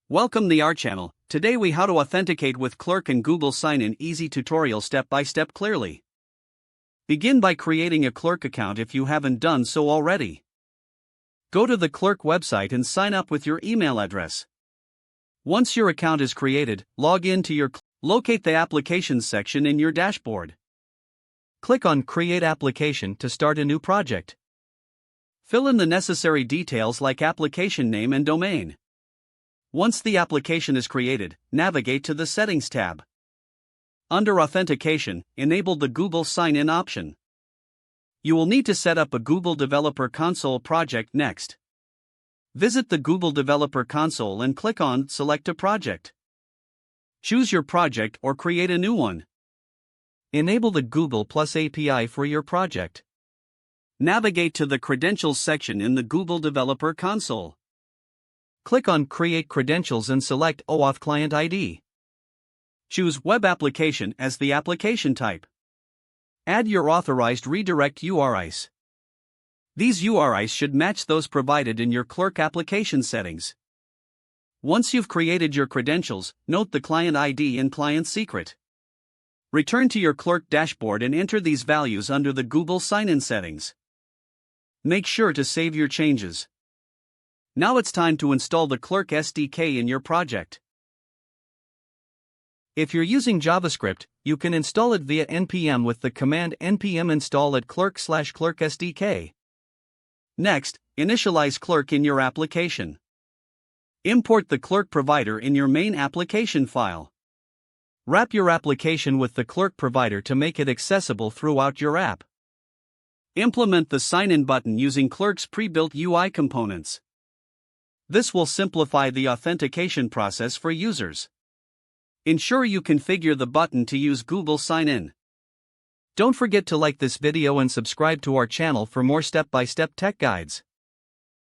Welcome to our channel. Today we how to authenticate with Clerk and Google Sign-In easy tutorial step by step clearly. Begin by creating a Clerk account if you haven't done so already. Go to the Clerk website and sign up with your email address. Once your account is created, log in to your locate the Applications section in your dashboard. Click on Create Application to start a new project. Fill in the necessary details like application name and domain. Once the application is created, navigate to the Settings tab. Under Authentication, enable the Google Sign-In option. You will need to set up a Google Developer Console project next. Visit the Google Developer Console and click on Select a Project. Choose your project or create a new one. Enable the Google Plus API for your project. Navigate to the Credentials section in the Google Developer Console. Click on Create Credentials and select OAuth Client ID. Choose Web Application as the application type. Add your authorized redirect URIs. These URIs should match those provided in your Clerk application settings. Once you've created your credentials, note the client ID and client secret. Return to your Clerk dashboard and enter these values under the Google Sign-In settings. Make sure to save your changes. Now it's time to install the Clerk SDK in your project. If you're using JavaScript, you can install it via npm with the command npm install at clerk/clerk SDK. Next, initialize Clerk in your application. Import the Clerk provider in your main application file. Wrap your application with the Clerk provider to make it accessible throughout your app. Implement the Sign-In button using Clerk's pre-built UI components. This will simplify the authentication process for users. Ensure you configure the button to use Google Sign-In. Don't forget to like this video and subscribe to our channel for more step-by-step tech guides.